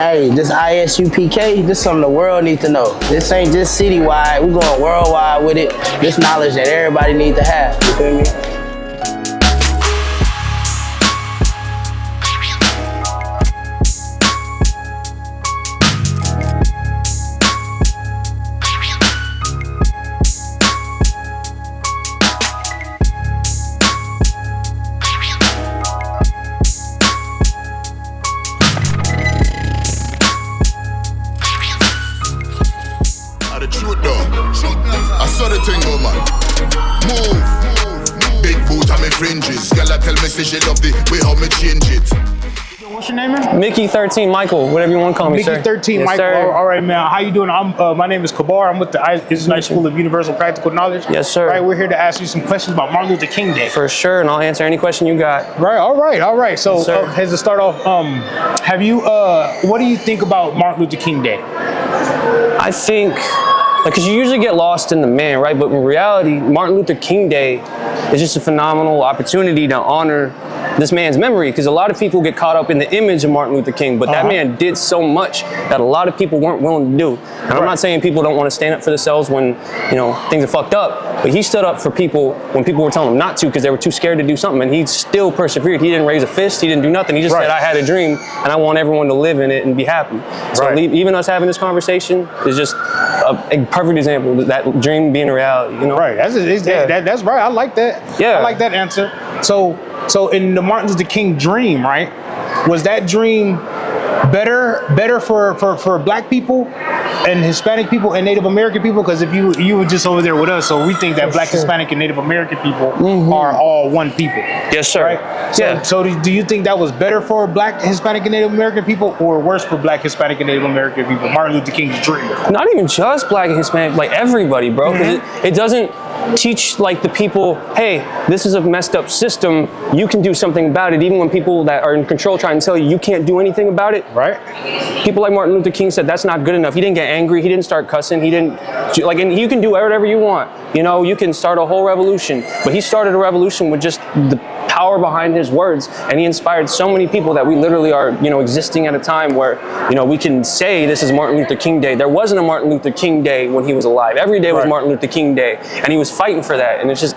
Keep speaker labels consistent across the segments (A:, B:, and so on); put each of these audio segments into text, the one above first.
A: Hey, this ISUPK, this is something the world needs to know. This ain't just citywide, we're going worldwide with it. This knowledge that everybody needs to have, you feel me?
B: I saw the thing, oh man. Move. Big boot on me fringes. Girl, I tell me say she love the way how me change it.
C: What's your name, man?
D: Mickey 13 Michael, whatever you want to call me,
C: Mickey
D: sir.
C: Mickey 13
D: yes,
C: Michael.
D: Sir.
C: All right, man. How you doing? My name is Kabar. I'm with the Isupk School of Universal Practical Knowledge.
D: Yes, sir.
C: Right, we're here to ask you some questions about Martin Luther King Day.
D: For sure, and I'll answer any question you got.
C: Right. All right. So,
D: Yes,
C: as to start off, have you? What do you think about Martin Luther King Day?
D: I think, because you usually get lost in the man, right? But in reality, Martin Luther King Day is just a phenomenal opportunity to honor this man's memory, because a lot of people get caught up in the image of Martin Luther King, but that man did so much that a lot of people weren't willing to do. And I'm not saying people don't want to stand up for themselves when, you know, things are fucked up, but he stood up for people when people were telling him not to because they were too scared to do something, and he still persevered. He didn't raise a fist, he didn't do nothing. He just said, I had a dream and I want everyone to live in it and be happy. So even us having this conversation is just a perfect example of that dream being a reality, you know?
C: Right, that's right, I like that.
D: Yeah.
C: I like that answer. So in the Martin Luther King dream, right, was that dream better for black people and Hispanic people and Native American people? Because if you were just over there with us, so we think that black, Hispanic, and Native American people are all one people.
D: Yes, sir.
C: Right? So do you think that was better for black, Hispanic, and Native American people, or worse for black, Hispanic, and Native American people? Martin Luther King's dream.
D: Not even just black and Hispanic, like everybody, bro. Because it doesn't teach like the people, hey, this is a messed up system, you can do something about it, even when people that are in control try and tell you can't do anything about it.
C: Right.
D: People like Martin Luther King said that's not good enough. He didn't get angry, he didn't start cussing, he didn't, like, and you can do whatever you want. You know, you can start a whole revolution, but he started a revolution with just the power behind his words, and he inspired so many people that we literally are, you know, existing at a time where, you know, we can say this is Martin Luther King Day. There wasn't a Martin Luther King Day when he was alive. Every day was Martin Luther King Day, and he was fighting for that. And it's just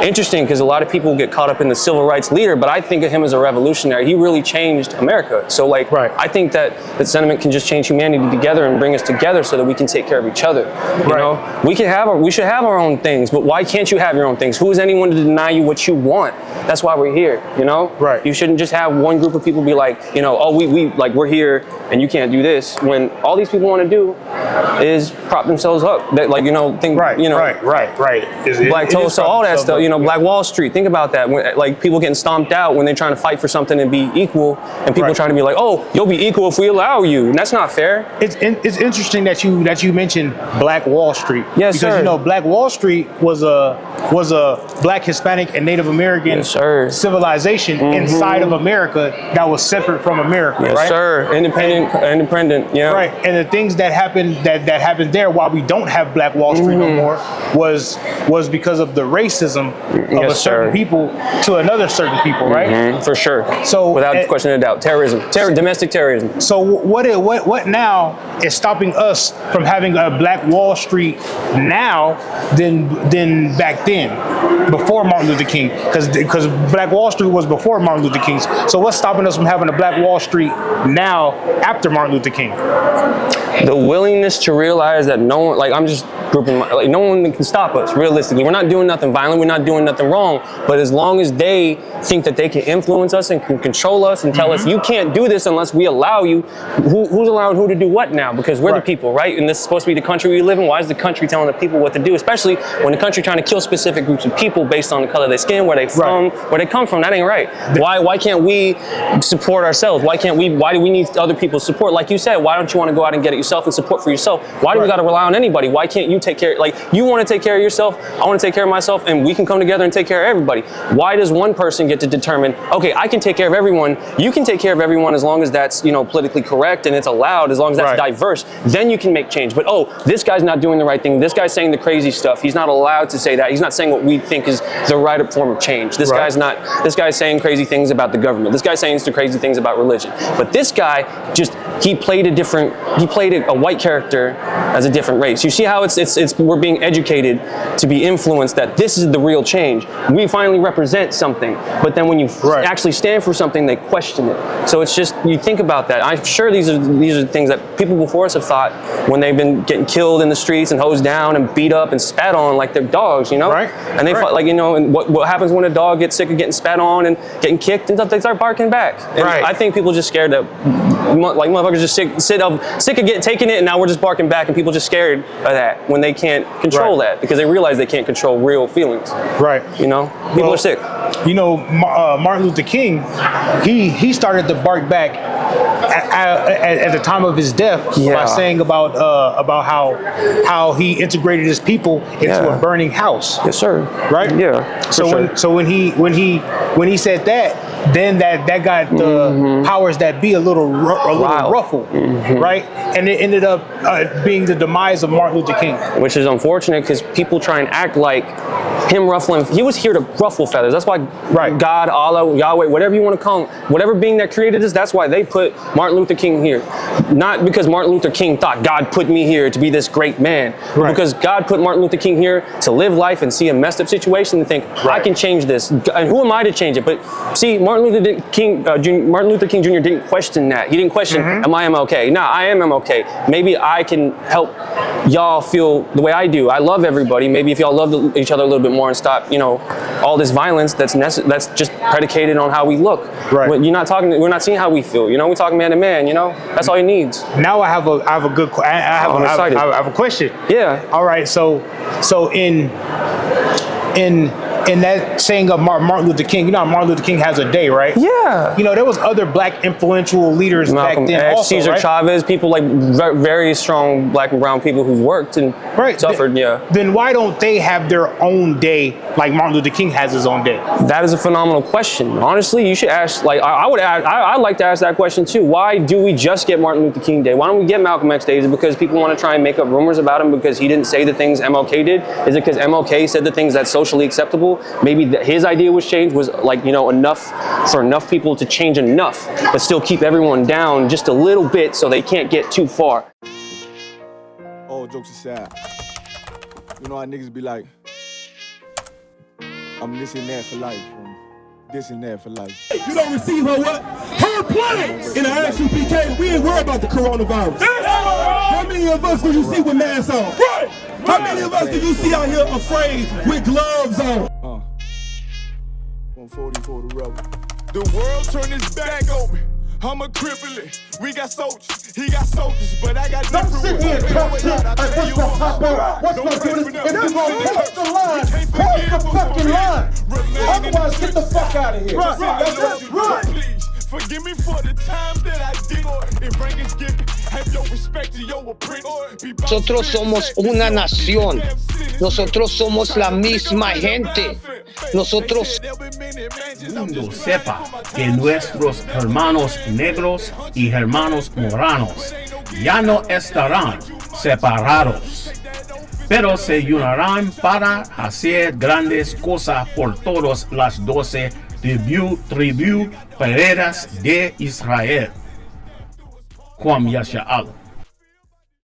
D: interesting because a lot of people get caught up in the civil rights leader, but I think of him as a revolutionary. He really changed America. So like, I think that sentiment can just change humanity together and bring us together so that we can take care of each other. You know, we should have our own things, but why can't you have your own things? Who is anyone to deny you what you want? That's why we're here, you know? You shouldn't just have one group of people be like, you know, oh, we're here and you can't do this, when all these people want to do is prop themselves up. That, like, you know, think, you know, Black Tulsa, all that stuff, you know, Black Wall Street. Think about that. When, like, people getting stomped out when they're trying to fight for something and be equal, and people trying to be like, oh, you'll be equal if we allow you. And that's not fair.
C: It's interesting that you mentioned Black Wall Street.
D: Yes,
C: because, you know, Black Wall Street was a Black, Hispanic, and Native American civilization inside of America that was separate from America,
D: yes, sir. Independent, yeah.
C: Right, and the things that happened there, while we don't have Black Wall Street no more, was because of the racism of a certain people to another certain people, right?
D: For sure.
C: So
D: without question of doubt, domestic terrorism.
C: So what now is stopping us from having a Black Wall Street now than back then, before Martin Luther King? Because Black Wall Street was before Martin Luther King. So what's stopping us from having a Black Wall Street now after Martin Luther King?
D: The willingness to realize that no one, like, I'm just grouping, like, no one can stop us, realistically. We're not doing nothing violent, we're not doing nothing wrong, but as long as they think that they can influence us and can control us and tell us, you can't do this unless we allow you, who's allowing who to do what now? Because we're the people, right? And this is supposed to be the country we live in. Why is the country telling the people what to do? Especially when the country trying to kill specific groups of people based on the color of their skin, where they from, where they come from. That ain't right. Why can't we support ourselves? Why do we need other people's support? Like you said, why don't you want to go out and get it yourself and support for yourself? Why do we got to rely on anybody? Why can't you take care, like you want to take care of yourself, I want to take care of myself, and we can come together and take care of everybody. Why does one person get to determine, okay, I can take care of everyone, you can take care of everyone as long as that's, you know, politically correct and it's allowed, as long as that's diverse, then you can make change. But oh, this guy's not doing the right thing, this guy's saying the crazy stuff, he's not allowed to say that, he's not saying what we think is the right form of change. This guy's not, this guy's saying crazy things about the government, this guy's saying crazy things about religion. But this guy just, he played a white character as a different race. You see how it's we're being educated to be influenced that this is the real change. We finally represent something, but then when you actually stand for something, they question it. So it's just, you think about that. I'm sure these are things that people before us have thought when they've been getting killed in the streets and hosed down and beat up and spat on like they're dogs, you know? And they fought, like, you know, and what happens when a dog gets sick of getting spat on and getting kicked and stuff, they start barking back. And I think people just scared that, like motherfuckers just sick of taking it, and now we're just barking back, and people just scared of that when they can't control that, because they realize they can't control real feelings. You know, people are sick.
C: You know, Martin Luther King, he started to bark back at the time of his death by saying about how he integrated his people into a burning house.
D: Yes, sir.
C: Right?
D: Yeah.
C: So when he said that, then that got the powers that be a little ruffled, right? And it ended up being the demise of Martin Luther King.
D: Which is unfortunate, because people try and act like him ruffling, he was here to ruffle feathers. That's why God, Allah, Yahweh, whatever you want to call him, whatever being that created this, that's why they put Martin Luther King here. Not because Martin Luther King thought God put me here to be this great man, but because God put Martin Luther King here to live life and see a messed up situation and think, I can change this. And who am I to change it? But see, Martin Luther King Jr. didn't question that. He didn't question, am I MLK? Nah, I am MLK. Maybe I can help y'all feel the way I do. I love everybody. Maybe if y'all love each other a little bit more and stop, you know, all this violence that's just predicated on how we look. We're not seeing how we feel. You know, we're talking man to man. You know, that's all he needs.
C: Now I have a question.
D: Yeah.
C: All right. So in that saying of Martin Luther King, you know how Martin Luther King has a day, right?
D: Yeah.
C: You know, there was other black influential leaders
D: Malcolm
C: back then
D: X,
C: also,
D: Cesar Chavez, people like very strong black and brown people who worked and suffered,
C: Then why don't they have their own day like Martin Luther King has his own day?
D: That is a phenomenal question. Honestly, you should ask, like, I'd like to ask that question too. Why do we just get Martin Luther King Day? Why don't we get Malcolm X Day? Is it because people want to try and make up rumors about him because he didn't say the things MLK did? Is it because MLK said the things that's socially acceptable? Maybe his idea was changed, was like, you know, enough for enough people to change enough, but still keep everyone down just a little bit so they can't get too far.
E: All jokes aside, you know how niggas be like, I'm this and that for life, this and that for life.
F: You don't receive her what? Her plan in the Isupk. We ain't worried about the coronavirus. How many of us do you see with masks on? How many of us do you see out here afraid with gloves on?
E: 140 for the rebel.
B: The world turned its back on me. I'm a cripple. We got soldiers, he got soldiers, but I got different.
F: Don't sit here and talk shit and put the hot on. What's going to do this? If you're going to post the line, post the fucking line. Otherwise, get the fuck out of here. That's it. Run.
B: Please, forgive me for the time that I did. If rankings give me, have your respect to your apprentice.
G: Nosotros somos una nación. Nosotros somos la misma gente. Nosotros.
H: El mundo sepa que nuestros hermanos negros y hermanos moranos ya no estarán separados, pero se unirán para hacer grandes cosas por todas las 12 tribus peredas de Israel. Juan Yasha'al.